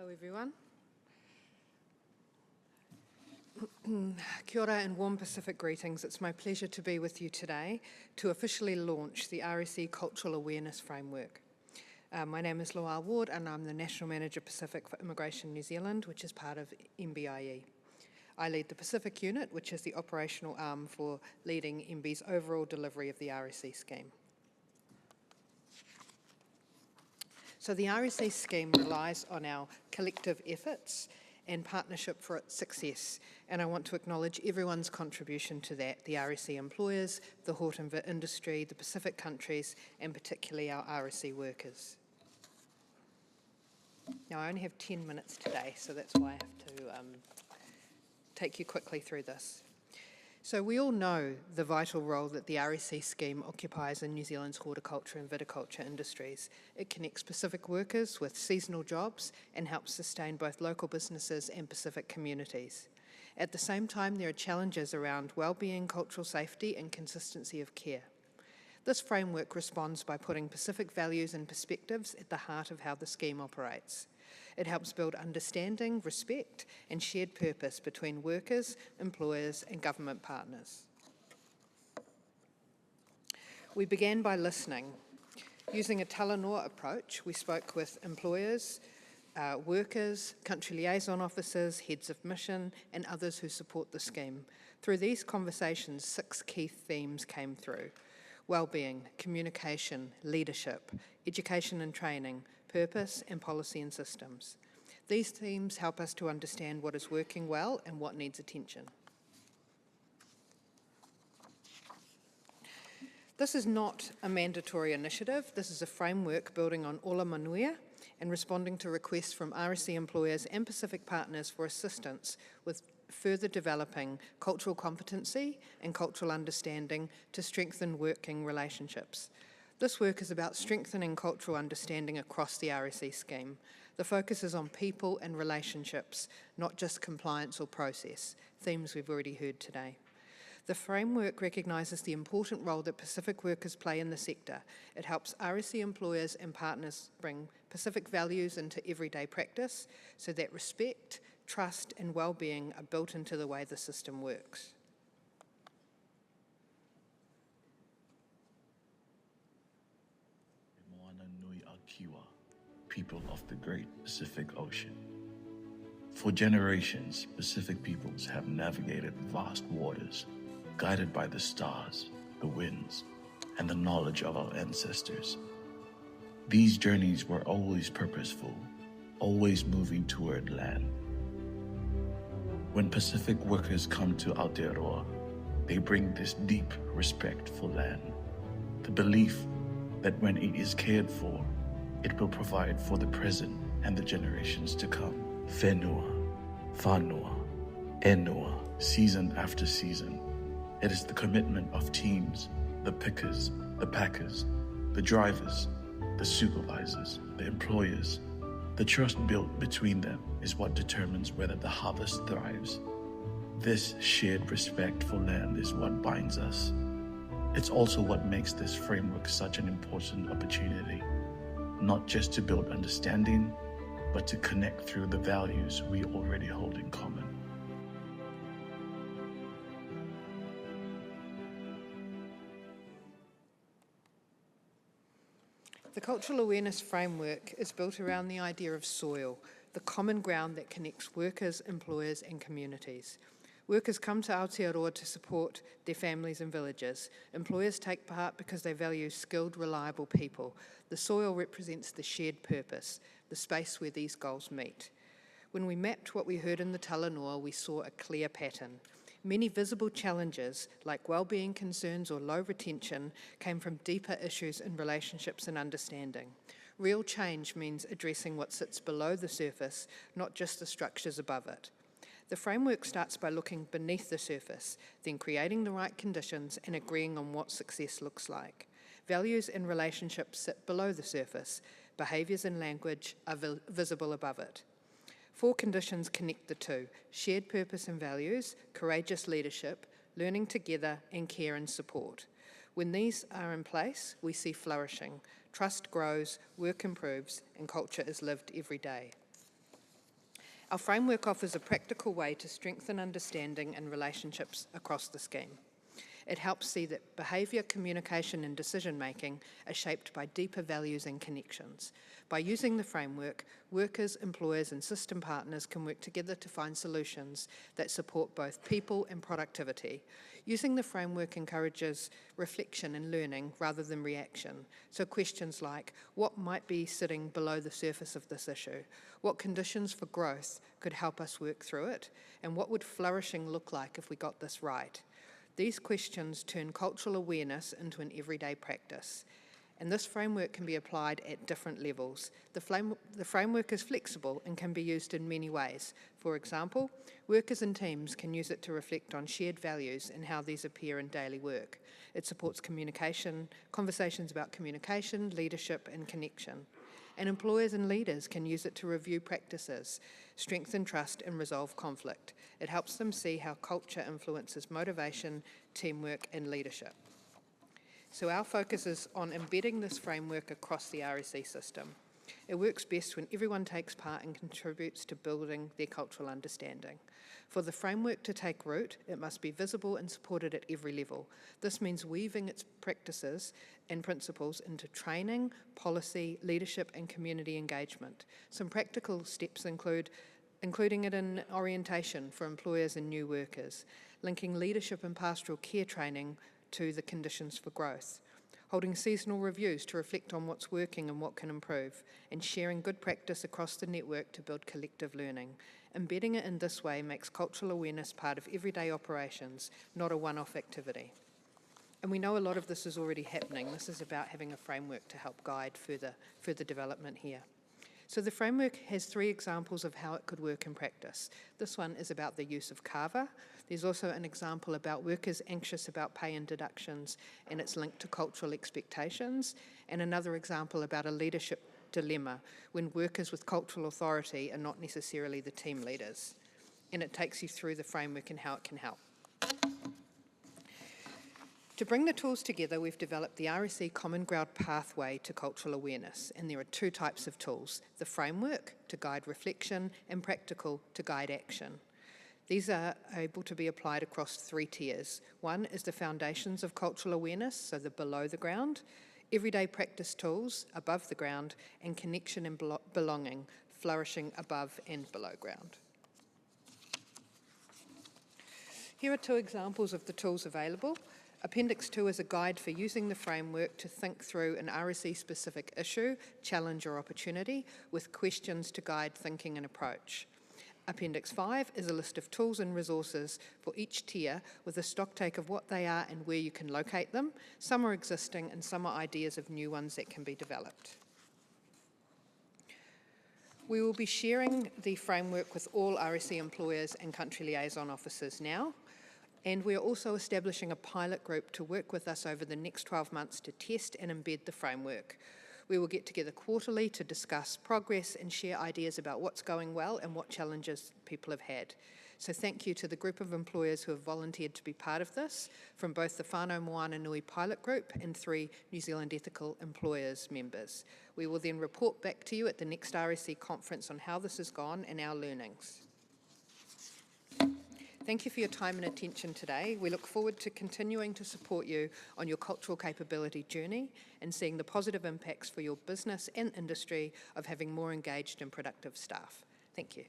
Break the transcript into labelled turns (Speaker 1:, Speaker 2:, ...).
Speaker 1: Hello everyone. Kia ora and warm Pacific greetings. It's my pleasure to be with you today to officially launch the RSE Cultural Awareness Framework. My name is Loua and I'm the National Manager Pacific for Immigration New Zealand, which is part of MBIE. I lead the Pacific Unit, which is the operational arm for leading MB's overall delivery of the RSE scheme. So the RSE scheme relies on our collective efforts and partnership for its success, and I want to acknowledge everyone's contribution to that, the RSE employers, the Horticulture industry, the Pacific countries, and particularly our RSE workers. Now I only have 10 minutes today, so that's why I have to take you quickly through this. So we all know the vital role that the RSE scheme occupies in New Zealand's horticulture and viticulture industries. It connects Pacific workers with seasonal jobs and helps sustain both local businesses and Pacific communities. At the same time, there are challenges around wellbeing, cultural safety and consistency of care. This framework responds by putting Pacific values and perspectives at the heart of how the scheme operates. It helps build understanding, respect, and shared purpose between workers, employers, and government partners. We began by listening. Using a talanoa approach, we spoke with employers, workers, country liaison officers, heads of mission, and others who support the scheme. Through these conversations, 6 key themes came through: wellbeing, communication, leadership, education and training, purpose, and policy and systems. These themes help us to understand what is working well and what needs attention. This is not a mandatory initiative. This is a framework building on ola manuia and responding to requests from RSE employers and Pacific partners for assistance with further developing cultural competency and cultural understanding to strengthen working relationships. This work is about strengthening cultural understanding across the RSE scheme. The focus is on people and relationships, not just compliance or process, themes we've already heard today. The framework recognises the important role that Pacific workers play in the sector. It helps RSE employers and partners bring Pacific values into everyday practice so that respect, trust and well-being are built into the way the system works.
Speaker 2: People of the great Pacific Ocean. For generations, Pacific peoples have navigated vast waters, guided by the stars, the winds, and the knowledge of our ancestors. These journeys were always purposeful, always moving toward land. When Pacific workers come to Aotearoa, they bring this deep respect for land, the belief that when it is cared for, it will provide for the present and the generations to come. Whenua, whanua, enua, season after season. It is the commitment of teams, the pickers, the packers, the drivers, the supervisors, the employers. The trust built between them is what determines whether the harvest thrives. This shared respect for land is what binds us. It's also what makes this framework such an important opportunity. Not just to build understanding, but to connect through the values we already hold in common.
Speaker 1: The Cultural Awareness Framework is built around the idea of soil, the common ground that connects workers, employers and communities. Workers come to Aotearoa to support their families and villages. Employers take part because they value skilled, reliable people. The soil represents the shared purpose, the space where these goals meet. When we mapped what we heard in the talanoa, we saw a clear pattern. Many visible challenges, like wellbeing concerns or low retention, came from deeper issues in relationships and understanding. Real change means addressing what sits below the surface, not just the structures above it. The framework starts by looking beneath the surface, then creating the right conditions and agreeing on what success looks like. Values and relationships sit below the surface. Behaviours and language are visible above it. 4 conditions connect the two: shared purpose and values, courageous leadership, learning together, and care and support. When these are in place, we see flourishing. Trust grows, work improves, and culture is lived every day. Our framework offers a practical way to strengthen understanding and relationships across the scheme. It helps see that behaviour, communication and decision-making are shaped by deeper values and connections. By using the framework, workers, employers and system partners can work together to find solutions that support both people and productivity. Using the framework encourages reflection and learning rather than reaction. So questions like, what might be sitting below the surface of this issue? What conditions for growth could help us work through it? And what would flourishing look like if we got this right? These questions turn cultural awareness into an everyday practice, and this framework can be applied at different levels. The framework is flexible and can be used in many ways. For example, workers and teams can use it to reflect on shared values and how these appear in daily work. It supports communication, conversations about communication, leadership and connection. And employers and leaders can use it to review practices, strengthen trust and resolve conflict. It helps them see how culture influences motivation, teamwork and leadership. So our focus is on embedding this framework across the RSE system. It works best when everyone takes part and contributes to building their cultural understanding. For the framework to take root, it must be visible and supported at every level. This means weaving its practices and principles into training, policy, leadership and community engagement. Some practical steps including it in orientation for employers and new workers, linking leadership and pastoral care training to the conditions for growth, holding seasonal reviews to reflect on what's working and what can improve, and sharing good practice across the network to build collective learning. Embedding it in this way makes cultural awareness part of everyday operations, not a one-off activity. And we know a lot of this is already happening. This is about having a framework to help guide further development here. So the framework has 3 examples of how it could work in practice. This one is about the use of kava. There's also an example about workers anxious about pay and deductions, and it's linked to cultural expectations, and another example about a leadership dilemma when workers with cultural authority are not necessarily the team leaders. And it takes you through the framework and how it can help. To bring the tools together, we've developed the RSE Common Ground Pathway to Cultural Awareness, and there are 2 types of tools: the framework to guide reflection and practical to guide action. These are able to be applied across 3 tiers. One is the foundations of cultural awareness, so the below the ground, everyday practice tools above the ground, and connection and belonging, flourishing above and below ground. Here are 2 examples of the tools available. Appendix 2 is a guide for using the framework to think through an RSE-specific issue, challenge or opportunity, with questions to guide thinking and approach. Appendix 5 is a list of tools and resources for each tier with a stocktake of what they are and where you can locate them. Some are existing and some are ideas of new ones that can be developed. We will be sharing the framework with all RSE employers and country liaison officers now. And we are also establishing a pilot group to work with us over the next 12 months to test and embed the framework. We will get together quarterly to discuss progress and share ideas about what's going well and what challenges people have had. So thank you to the group of employers who have volunteered to be part of this, from both the Whānau Moana Nui pilot group and 3 New Zealand Ethical Employers members. We will then report back to you at the next RSE conference on how this has gone and our learnings. Thank you for your time and attention today. We look forward to continuing to support you on your cultural capability journey and seeing the positive impacts for your business and industry of having more engaged and productive staff. Thank you.